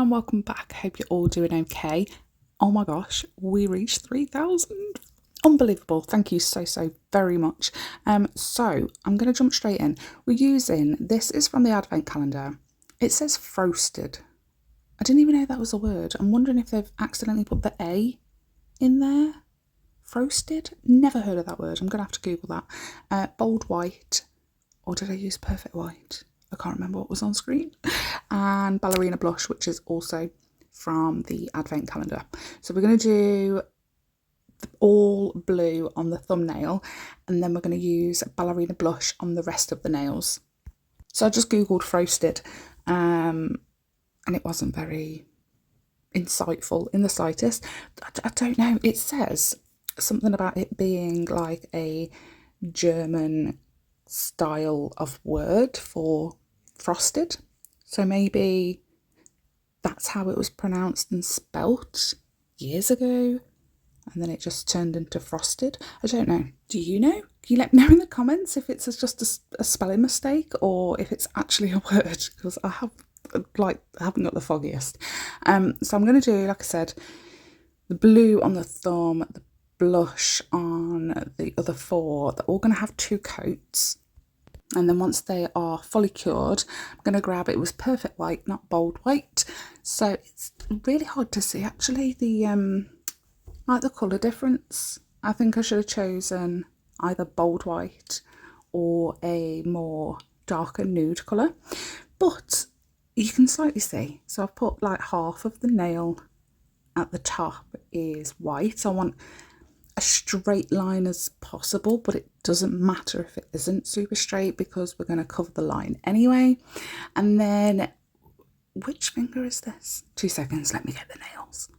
and welcome back. I hope you're all doing okay. Oh my gosh, we reached 3,000. Unbelievable. Thank you so very much. So I'm going to jump straight in. We're using, this is from the advent calendar. It says FROASTED. I didn't even know that was a word. I'm wondering if they've accidentally put the A in there. FROASTED? Never heard of that word. I'm going to have to Google that. Bold white, or did I use perfect white? I can't remember what was on screen. And Ballerina Blush, which is also from the advent calendar. So we're going to do all blue on the thumbnail, and then we're going to use Ballerina Blush on the rest of the nails. So I just googled FROASTED, and it wasn't very insightful in the slightest. I don't know, it says something about it being like a German style of word for frosted, so maybe that's how it was pronounced and spelt years ago, and then it just turned into frosted. I don't know. Do you know? Can you let me know in the comments if it's just a spelling mistake or if it's actually a word, because I haven't got the foggiest. So I'm going to do, like I said, the blue on the thumb, the blush on the other four. They're all going to have 2 coats. And then once they are fully cured, I'm going to grab, it was perfect white, not bold white. So it's really hard to see actually the like the colour difference. I think I should have chosen either bold white or a more darker nude colour. But you can slightly see. So I've put like half of the nail at the top is white. So I want a straight line as possible, but it doesn't matter if it isn't super straight because we're going to cover the line anyway. And then, which finger is this? 2 seconds, let me get the nails.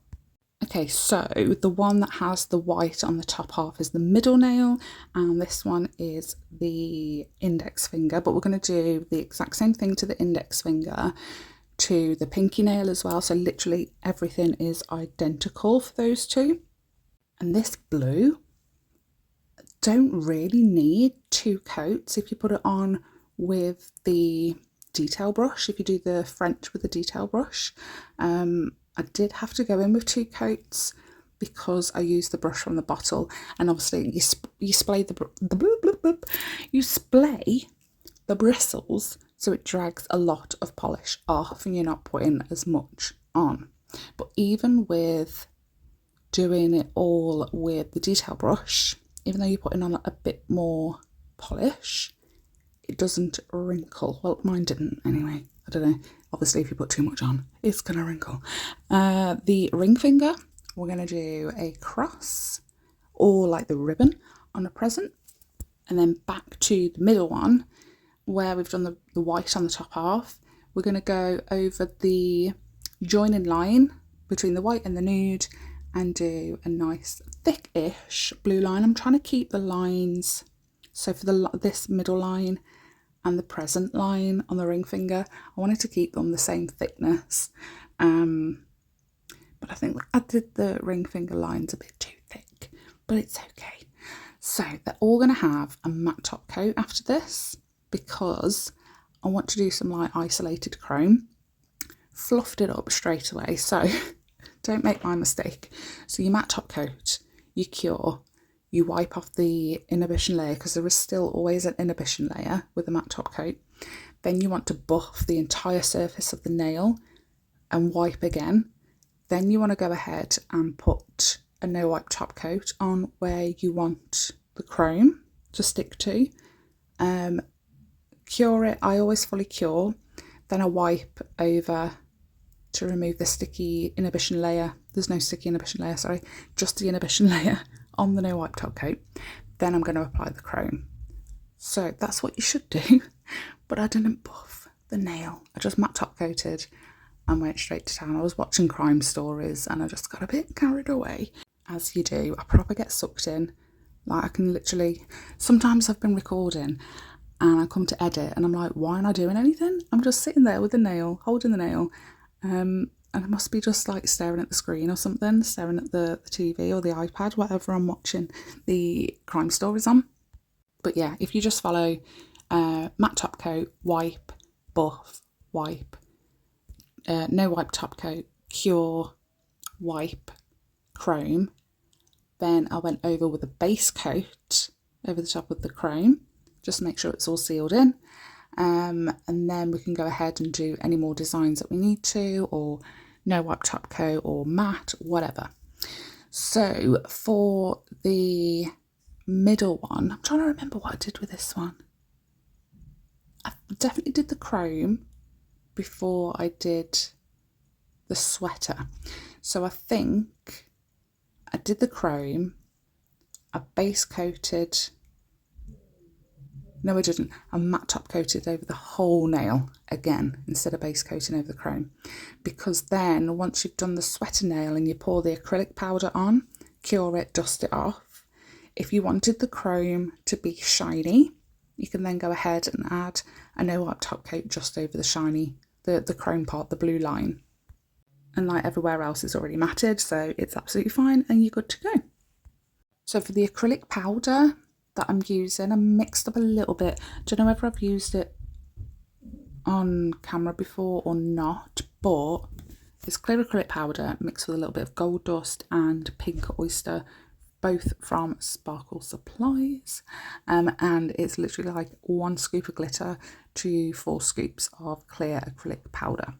Okay, so the one that has the white on the top half is the middle nail, and this one is the index finger, but we're going to do the exact same thing to the index finger to the pinky nail as well. So literally everything is identical for those two. And this blue, don't really need 2 coats if you put it on with the detail brush, if you do the French with the detail brush. I did have to go in with 2 coats because I used the brush from the bottle, and obviously you splay you splay the bristles so it drags a lot of polish off and you're not putting as much on. But even with doing it all with the detail brush, even though you're putting on a bit more polish, it doesn't wrinkle. Well, mine didn't anyway. I don't know. Obviously, if you put too much on, it's going to wrinkle. The ring finger, we're going to do a cross or like the ribbon on a present. And then back to the middle one where we've done the white on the top half. We're going to go over the joining line between the white and the nude and do a nice thick-ish blue line. I'm trying to keep the lines, so for this middle line and the present line on the ring finger, I wanted to keep them the same thickness. But I think I did the ring finger lines a bit too thick, but it's okay. So they're all going to have a matte top coat after this because I want to do some like isolated chrome. Fluffed it up straight away, so don't make my mistake. So your matte top coat, you cure, you wipe off the inhibition layer because there is still always an inhibition layer with a matte top coat. Then you want to buff the entire surface of the nail and wipe again. Then you want to go ahead and put a no wipe top coat on where you want the chrome to stick to. Cure it. I always fully cure. Then I wipe over to remove the sticky inhibition layer. There's no sticky inhibition layer, sorry, just the inhibition layer on the no wipe top coat. Then I'm going to apply the chrome. So that's what you should do, but I didn't buff the nail. I just matte top coated and went straight to town. I was watching crime stories and I just got a bit carried away, as you do. I proper get sucked in. Like I can literally, sometimes I've been recording and I come to edit and I'm like, why am I doing anything? I'm just sitting there with the nail, holding the nail. And I must be just like staring at the screen or something, staring at the TV or the iPad, whatever I'm watching the crime stories on. But yeah, if you just follow matte top coat, wipe, buff, wipe, no wipe top coat, cure, wipe, chrome. Then I went over with a base coat over the top of the chrome, just to make sure it's all sealed in. And then we can go ahead and do any more designs that we need to, or no wipe top coat or matte, whatever. So for the middle one, I'm trying to remember what I did with this one. I definitely did the chrome before I did the sweater. So I think I did the chrome, I base coated, no I didn't, I matte top coated over the whole nail again instead of base coating over the chrome, because then once you've done the sweater nail and you pour the acrylic powder on, cure it, dust it off, if you wanted the chrome to be shiny, you can then go ahead and add a no wipe top coat just over the shiny, the chrome part, the blue line. And like everywhere else, it's already matted, so it's absolutely fine and you're good to go. So for the acrylic powder that I'm using, I mixed up a little bit. Don't know whether I've used it on camera before or not, but it's clear acrylic powder mixed with a little bit of gold dust and pink oyster, both from Sparkle Supplies, and it's literally like 1 scoop of glitter to 4 scoops of clear acrylic powder.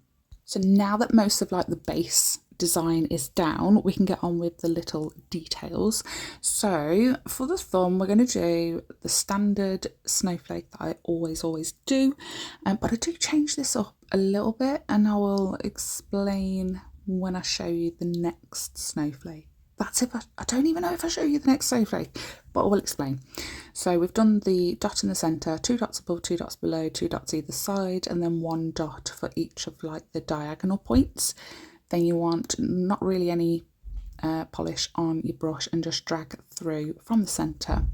So now that most of like the base design is down, we can get on with the little details. So for the thumb, we're going to do the standard snowflake that I always do, but I do change this up a little bit, and I will explain when I show you the next snowflake. That's if I don't even know if I show you the next snowflake, but I will explain. So we've done the dot in the centre, 2 dots above, 2 dots below, 2 dots either side, and then 1 dot for each of like the diagonal points. Then you want not really any polish on your brush, and just drag through from the centre,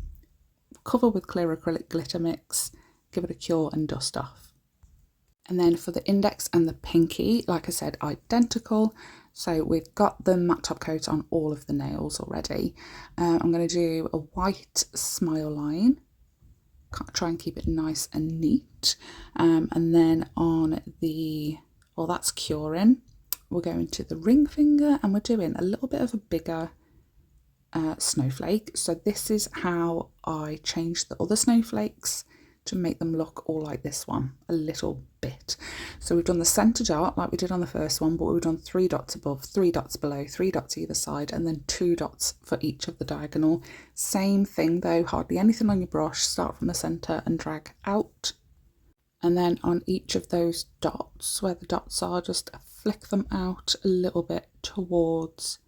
cover with clear acrylic glitter mix, give it a cure and dust off. And then for the index and the pinky, like I said, identical. So we've got the matte top coat on all of the nails already. I'm going to do a white smile line, try and keep it nice and neat. And then on the, well, that's curing, we're going to the ring finger, and we're doing a little bit of a bigger snowflake. So this is how I changed the other snowflakes to make them look all like this one a little bit. So we've done the centre dot like we did on the first one, but we've done 3 dots above, 3 dots below, 3 dots either side, and then 2 dots for each of the diagonal. Same thing though, hardly anything on your brush, start from the centre and drag out. And then on each of those dots, where the dots are, just flick them out a little bit towards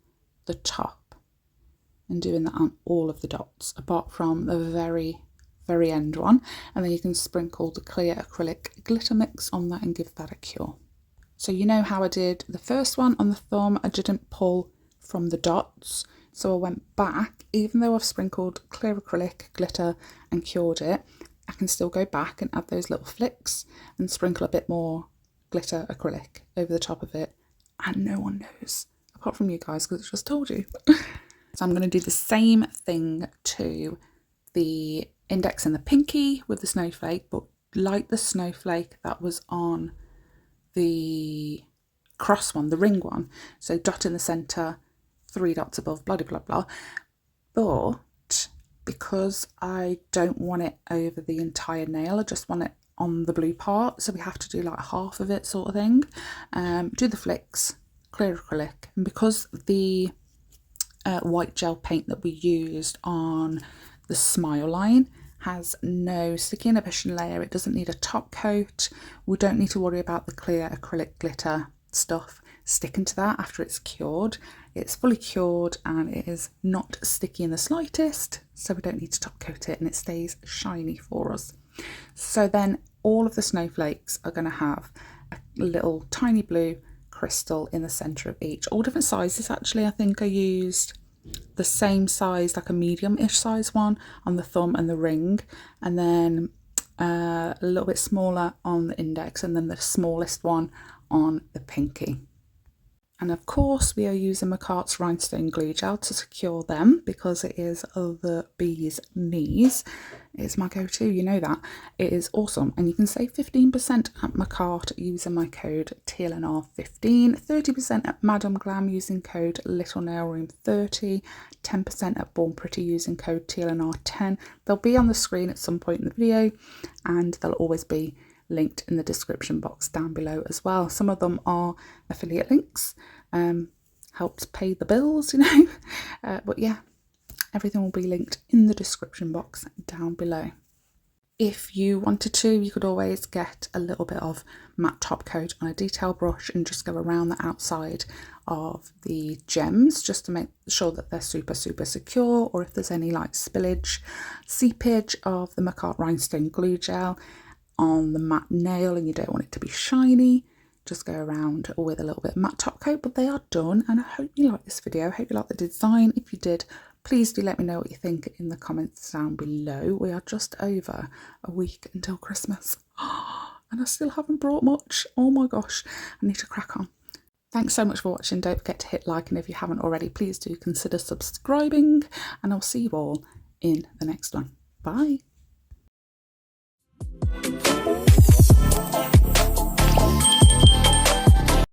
the top, and doing that on all of the dots, apart from the very end one. And then you can sprinkle the clear acrylic glitter mix on that and give that a cure. So you know how I did the first one on the thumb, I didn't pull from the dots, so I went back. Even though I've sprinkled clear acrylic glitter and cured it, I can still go back and add those little flicks and sprinkle a bit more glitter acrylic over the top of it, and no one knows apart from you guys, because I just told you. So I'm going to do the same thing to the index and the pinky with the snowflake, but like the snowflake that was on the cross one, the ring one. So dot in the centre, 3 dots above, blah blah blah. But because I don't want it over the entire nail, I just want it on the blue part, so we have to do like half of it sort of thing. Do the flicks, clear acrylic, and because the white gel paint that we used on the smile line has no sticky inhibition layer, it doesn't need a top coat, we don't need to worry about the clear acrylic glitter stuff sticking to that after it's cured. It's fully cured and it is not sticky in the slightest, so we don't need to top coat it, and it stays shiny for us. So then all of the snowflakes are going to have a little tiny blue crystal in the centre of each, all different sizes actually. I think I used the same size, like a medium-ish size one on the thumb and the ring, and then a little bit smaller on the index, and then the smallest one on the pinky. And of course we are using MAKARTT's Rhinestone Glue Gel to secure them because it is the bee's knees. It's my go-to, you know that. It is awesome, and you can save 15% at MAKARTT using my code TLNR15, 30% at Madam Glam using code LittleNailRoom30, 10% at Born Pretty using code TLNR10. They'll be on the screen at some point in the video, and they'll always be linked in the description box down below as well. Some of them are affiliate links, helps pay the bills, you know, but yeah, everything will be linked in the description box down below. If you wanted to, you could always get a little bit of matte top coat on a detail brush and just go around the outside of the gems just to make sure that they're super secure, or if there's any like spillage, seepage of the MAKARTT Rhinestone Glue Gel on the matte nail and you don't want it to be shiny, just go around with a little bit of matte top coat. But they are done, and I hope you like this video. I hope you like the design. If you did, please do let me know what you think in the comments down below. We are just over a week until Christmas and I still haven't brought much. Oh my gosh, I need to crack on. Thanks so much for watching. Don't forget to hit like, and if you haven't already, please do consider subscribing, and I'll see you all in the next one. Bye.